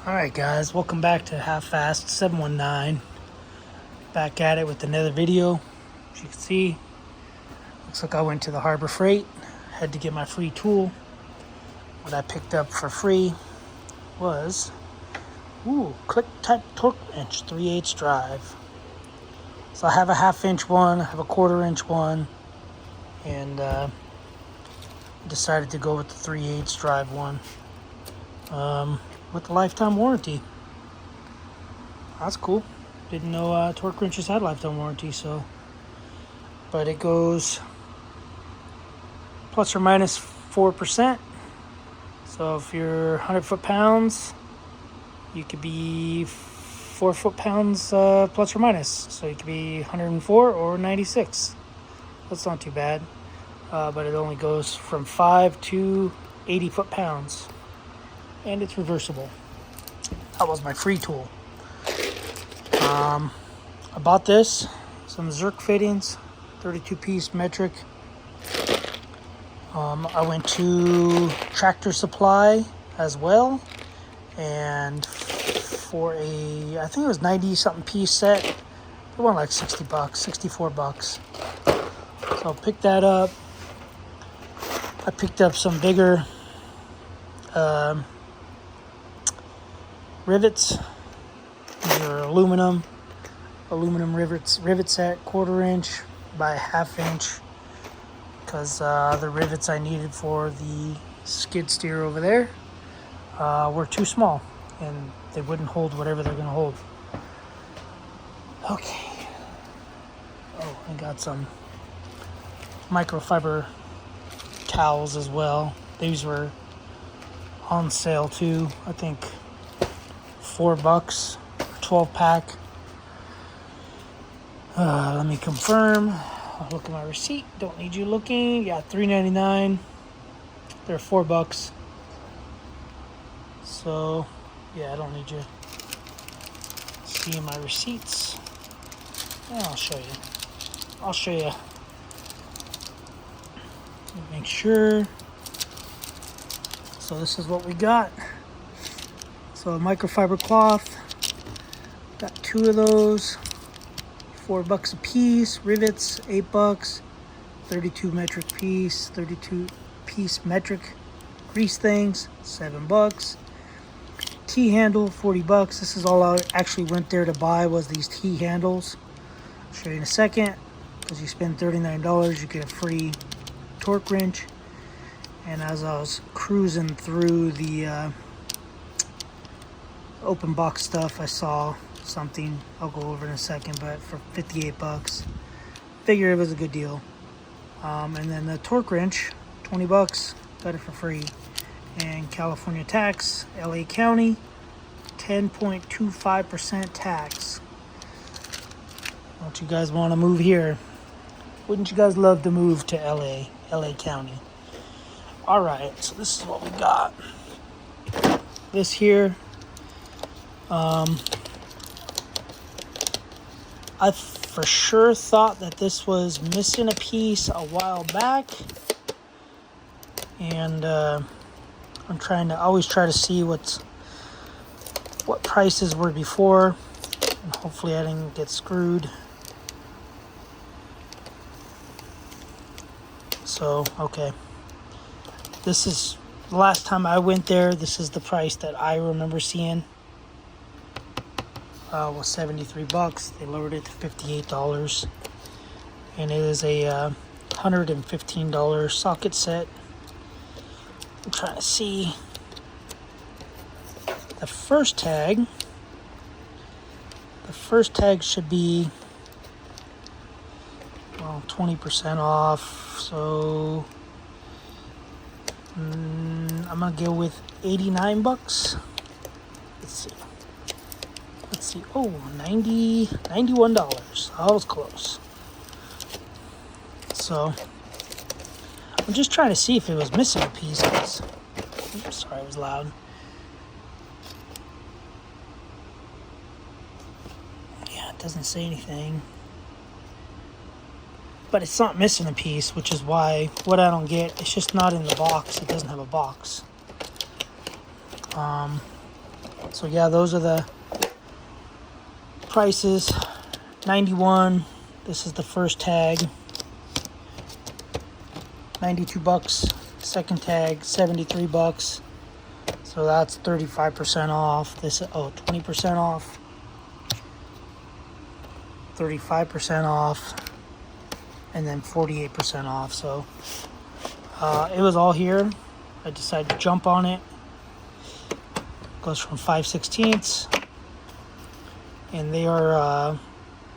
Alright guys, welcome back to Half Fast 719. Back at it with another video. As you can see, looks like I went to the Harbor Freight, had to get my free tool. What I picked up for free was click type torque wrench 3/8 drive. So I have a 1/2 inch one, I have a 1/4 inch one, and decided to go with the 3/8 drive one. With the lifetime warranty. That's cool. Didn't know torque wrenches had lifetime warranty, so. But it goes plus or minus 4%. So if you're 100 foot-pounds, you could be 4 foot-pounds plus or minus. So you could be 104 or 96. That's not too bad. But it only goes from 5 to 80 foot-pounds. And it's reversible. That was my free tool. I bought this, some Zerk fittings, 32-piece metric. I went to Tractor Supply as well, and for I think it was 90-something piece set, it went like $60, $64. So I picked that up. I picked up some bigger rivets. These are aluminum rivets. Rivet set 1/4 inch by 1/2 inch, because the rivets I needed for the skid steer over there were too small, and they wouldn't hold whatever they're going to hold. Okay. Oh, I got some microfiber towels as well. These were on sale too. I think $4, 12 pack. Let me confirm. I'll look at my receipt. Don't need you looking. Yeah, $3.99. They're $4. So, yeah, I don't need you seeing my receipts. Yeah, I'll show you. Make sure. So this is what we got. So a microfiber cloth, got 2 of those, $4 a piece. Rivets, $8. 32 metric piece, 32-piece metric grease things, $7. T-handle, $40. This is all I actually went there to buy, was these T-handles. I'll show you in a second. Because you spend $39, you get a free torque wrench. And as I was cruising through the open box stuff, I saw something I'll go over in a second, but for $58, figure it was a good deal. And then the torque wrench, $20, got it for free. And California tax, LA County, 10.25% tax. Don't you guys want to move here? Wouldn't you guys love to move to LA County? All right, so this is what we got. This here. I for sure thought that this was missing a piece a while back, and I always try to see what prices were before, and hopefully I didn't get screwed. So, okay. This is the last time I went there. This is the price that I remember seeing. Was $73. They lowered it to $58, and it is a $115 socket set. I'm trying to see the first tag. The first tag should be 20% off. So I'm gonna go with $89. Let's see. Oh, $91. I was close. So I'm just trying to see if it was missing a piece. Oops, sorry, it was loud. Yeah, it doesn't say anything. But it's not missing a piece, which is why what I don't get, it's just not in the box. It doesn't have a box. So yeah, those are the prices. 91. This is the first tag. 92 bucks. Second tag, 73 bucks. So that's 35% off. This 20% off. 35% off. And then 48% off. So it was all here. I decided to jump on it. Goes from 5/16, and they are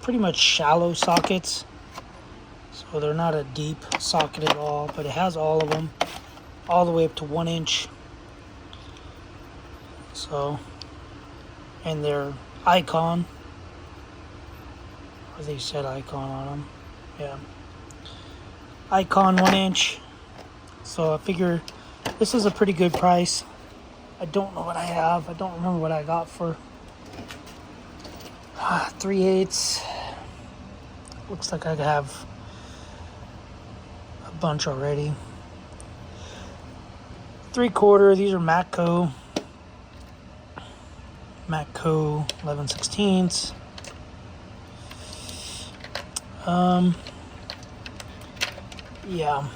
pretty much shallow sockets, so they're not a deep socket at all, but it has all of them, all the way up to 1 inch. So, and they're Icon, or they said Icon on them, yeah, Icon 1 inch. So I figure this is a pretty good price. I don't know what I have. I don't remember what I got for 3/8. Looks like I have a bunch already. 3/4. These are Matco 11/16. Yeah.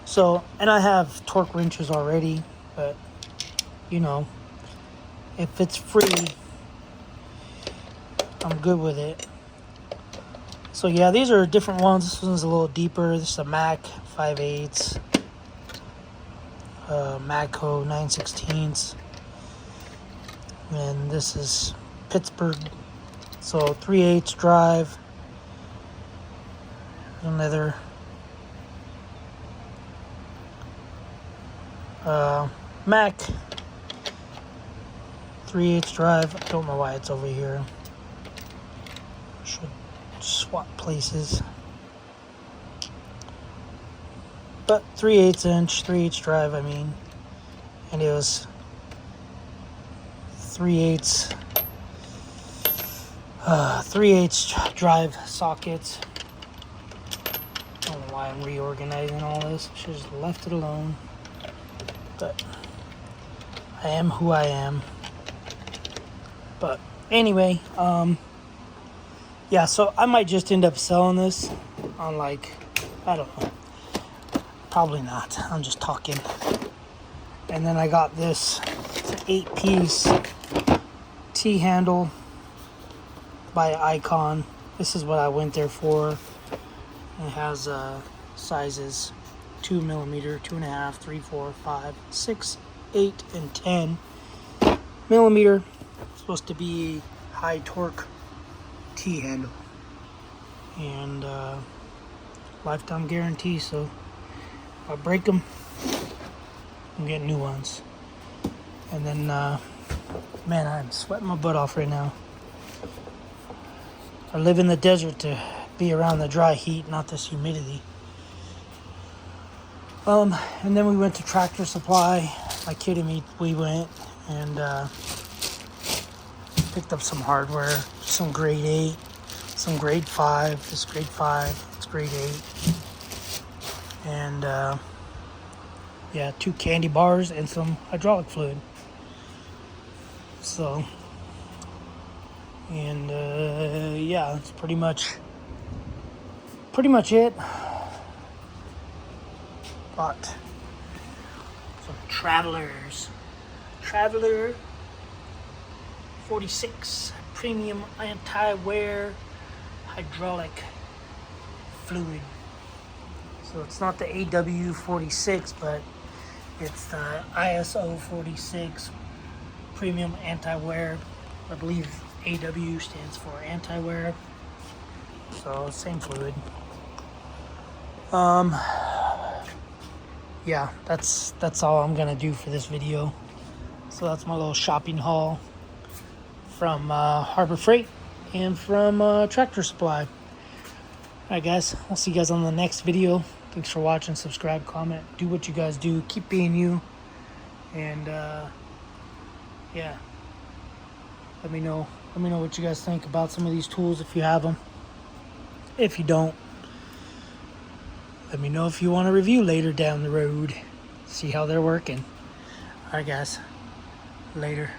So, and I have torque wrenches already. But, you know, if it's free, I'm good with it. So, yeah, these are different ones. This one's a little deeper. This is a Mac 5/8. Matco 9/16. And this is Pittsburgh. So, 3/8 drive. Another Mac 3/8 drive. I don't know why it's over here. Should swap places. But 3/8 inch, 3/8 drive, I mean. And it was 3/8 drive sockets. I don't know why I'm reorganizing all this. Should have just left it alone. But I am who I am. But anyway, yeah, so I might just end up selling this on, like, I don't know. Probably not. I'm just talking. And then I got this. It's an 8-piece T-handle by Icon. This is what I went there for. It has sizes 2 millimeter, 2.5, 3, 4, 5, 6, 8, and 10 millimeter. It's supposed to be high torque T-handle. And lifetime guarantee, so if I break them, I'm getting new ones. And then, man, I'm sweating my butt off right now. I live in the desert to be around the dry heat, not this humidity. And then we went to Tractor Supply. Like, kidding me, we went and picked up some hardware, some grade 8, some grade 5. This is grade 5, it's grade 8. And yeah, 2 candy bars and some hydraulic fluid. So, and yeah, that's pretty much it. Bought some Traveler 46 premium anti-wear hydraulic fluid. So it's not the AW46, but it's the ISO 46 premium anti-wear. I believe AW stands for anti-wear. So same fluid. Yeah, that's all I'm gonna do for this video. So that's my little shopping haul from Harbor Freight and from Tractor Supply. Alright guys, I'll see you guys on the next video. Thanks for watching. Subscribe, comment, do what you guys do. Keep being you. And yeah, let me know what you guys think about some of these tools if you have them. If you don't, let me know if you want a review later down the road. See how they're working. Alright guys, Later.